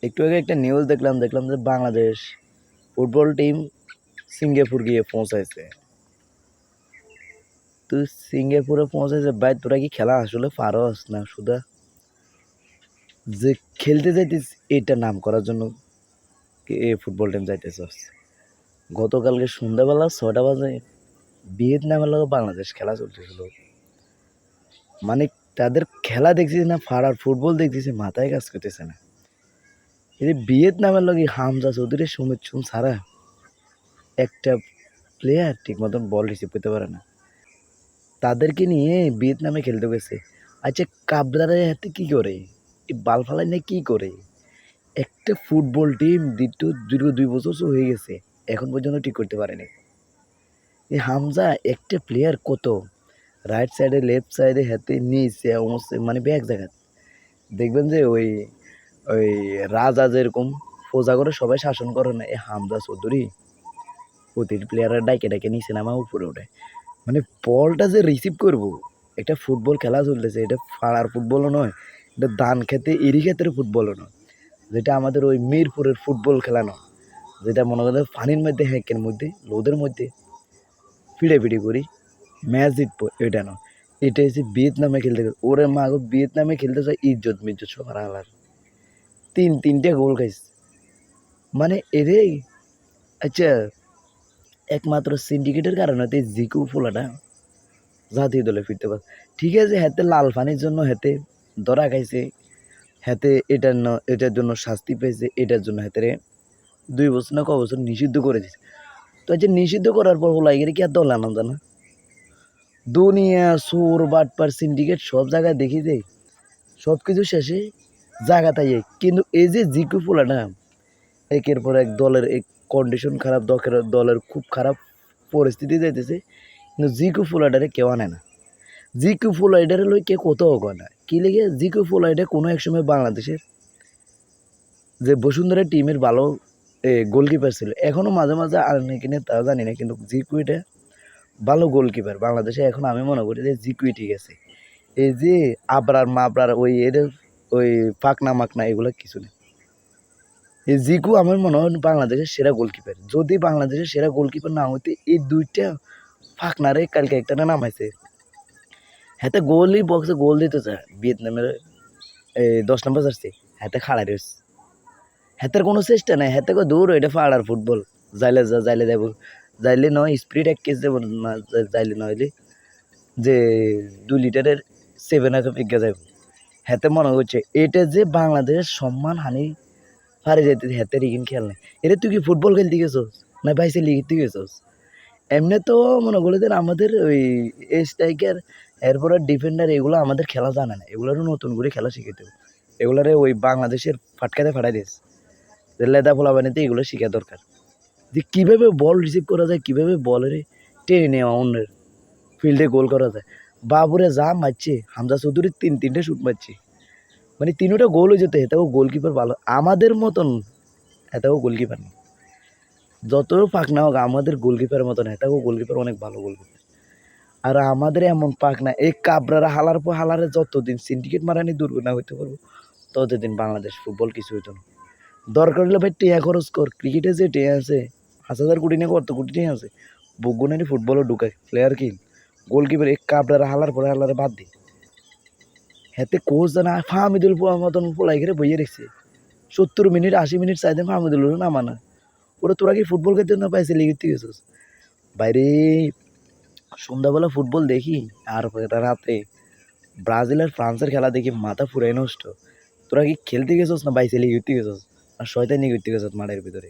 একটু আগে একটা নিউজ দেখলাম যে বাংলাদেশ ফুটবল টিম সিঙ্গাপুর গিয়ে পৌঁছাইছে। তো সিঙ্গাপুরে পৌঁছাইছে ভাই, তোরা কি খেলা আসলে পারস না শুধু যে খেলতে যাইতিস এটা নাম করার জন্য এই ফুটবল টিম যাইতেছস? গতকালকে সন্ধ্যাবেলা ৬টা বাজে ভিয়েতনামের লগে বাংলাদেশ খেলা চলতেছিল। মানে তাদের খেলা দেখছিস না, ফাড়ার ফুটবল দেখতেছি, মাথায় কাজ করতেছে না। এই ভিয়েতনামের লগে হামজা চৌধুরী, সুমিত সুম ছাড়া একটা প্লেয়ার ঠিক মতন বল রিসিভ করতে পারে না। তাদেরকে নিয়ে ভিয়েতনামে খেলতে গেছে। আচ্ছা, কাবরারা হাতে কি করে, এই বাল ফালাই নিয়ে কি করে? একটা ফুটবল টিম দীর্ঘ 2 বছর হয়ে গেছে, এখন পর্যন্ত ঠিক করতে পারেনি। এই হামজা একটা প্লেয়ার কত রাইট সাইডে লেফট সাইডে হাতে নিচে মানে ব্যাক জায়গা দেখবেন যে ওই ওই রাজা যেরকম ফোজা করে সবাই শাসন করে না, এই হামজা চৌধুরী প্রতিটি প্লেয়ারের ডাইকে ডাইকে নিচে নামা উপরে ওঠে। মানে বলটা যে রিসিভ করব, একটা ফুটবল খেলা চলতেছে, এটা পাড়ার ফুটবলও নয়, এটা ধান খেতে এরি ক্ষেতের ফুটবলও নয়, যেটা আমাদের ওই মিরপুরের ফুটবল খেলা নয়, যেটা মনে করেন পানির মধ্যে হ্যাকের মধ্যে লোদের মধ্যে ফিড়ে করি ম্যাচ জিতবো, এটা নয়। এটা হচ্ছে ভিয়েতনামে খেলতে গেছে, ওরে মা গো, ভিয়েতনামে খেলতে যায় ইজ্জত মিজ্জত সব হারালার। তিনটে গোল খাইছে মানে এরে। আচ্ছা, একমাত্র সিন্ডিকেটের কারণে তো জিকু ফোলাটা জাতীয় দলে ফিরতে পারে। ঠিক আছে, হাতে লাল পানির জন্য হাতে ধরা খাইছে, হাতে এটার জন্য শাস্তি পেয়েছে, এটার জন্য হাতে 2 বছর না বছর নিষিদ্ধ করে দিছে। তো যে নিষিদ্ধ করার পর ওলাই গেলে কি আর দল আনন্দ না? দুনিয়া সুর বাটপার সিন্ডিকেট সব জায়গায় দেখি যে সব কিছু শেষে জায়গা তাই, কিন্তু এই যে জিকু ফোলাটা একের পর এক দলের এক কন্ডিশন খারাপ, দলের খুব খারাপ পরিস্থিতি যাইতেছে, কিন্তু জিকু ফোলাটারে কেউ আনে না। জিকু ফোলাইডারে লই কে কোথাও কয় না, কি লেগে জিকু ফোলাইডা কোনো এক সময় বাংলাদেশের যে বসুন্ধরা টিমের ভালো গোলকিপার ছিল, এখনও মাঝে মাঝে আর কিনে তা জানি না, কিন্তু জিকু এটা ভালো গোলকিপার বাংলাদেশে। এখন আমি মনে করি যে জিকুই ঠিক আছে। এই যে আবরার মাবরার ওই এদের ওই ফাঁকনা মাকনা এগুলো কিছু নেই। এই জিকু আমার মনে হয় বাংলাদেশের সেরা গোলকিপার। যদি বাংলাদেশের সেরা গোলকিপার না হইতে এই দুইটা ফাঁকনারে কালকে একটা না নামাইছে, হাতে গোলই বক্সে গোল দিতে চায় ভিয়েতনামের 10 নম্বর জার্সি, হাতে খাড়াই রয়েছে, হাতের কোনো চেষ্টা নাই, হাতে দূর এটা ফাড়ার ফুটবল, যাইলে যা যাইলে যাবো, যাইলে নয় স্পিড এক কেস যাবো না, যাইলে নইলে যে 2 লিটারের 7 আপ এগিয়ে যাবো। হাতে মনে হচ্ছে এটা যে বাংলাদেশের সম্মান হানি হারে যেতে, হাতের ইগিন খেল নাই। এটা তুই কি ফুটবল খেলতে গেছোস না বাইসে লিখতে গেছোস? এমনি তো মনে করলে আমাদের ওই স্ট্রাইকার, এরপরে ডিফেন্ডার, এগুলো আমাদের খেলা জানে না, এগুলোরও নতুন করে খেলা শিখাতে হবে। এগুলারে ওই বাংলাদেশের ফাটকাতে ফাটাই দিস, লেদা ফোলা বানিতে এগুলো শেখা দরকার, যে কীভাবে বল রিসিভ করা যায়, কীভাবে বলের টেনে নেওয়া অন্যের ফিল্ডে গোল করা যায়। বাবুরে যা মারছে, হামজা চৌধুরীর তিনটে শ্যুট মারছে, মানে তিনোটা গোল হয়ে যেত। এটাও গোলকিপার ভালো, আমাদের মতন এটাও গোলকিপার নেই, যত পাক না হোক আমাদের গোলকিপারের মতন এটাও গোলকিপার অনেক ভালো গোলকিপার। আর আমাদের এমন পাক না, এই কাবরারা হালার পর হালারে যতদিন সিন্ডিকেট মারানি দূর না হইতে পারবো, ততদিন বাংলাদেশ ফুটবল কিছু হইতো না। দরকার হলে ভাই টিয়া খরচ কর, ক্রিকেটে যে টিয়া আছে 5,000 কোটি না কত কোটি টিয়া আছে, বগুনারি ফুটবলও ঢুকায় প্লেয়ার কিন, গোলকিপার এই কাবরারা হালার পরে হালারে বাদ দি। হেতে কোচ জানা ফাহামিদুল মতন পোলাই করে বইয়ে রেখেছে, 70 মিনিট 80 মিনিট চাইতে ফাহামিদুল না মানা। ওরা তোরা কি ফুটবল খেলতে না পাইছে লিগিতে গেছিস বাইরে? সন্ধ্যাবেলা ফুটবল দেখি আর রাতে ব্রাজিল আর ফ্রান্সের খেলা দেখি মাথা ফুরাই নষ্ট। তোরা কি খেলতে গেছিস না বাইসে লিগিতে গেছিস আর শয়তানি করতে গেছিস মাঠের ভিতরে?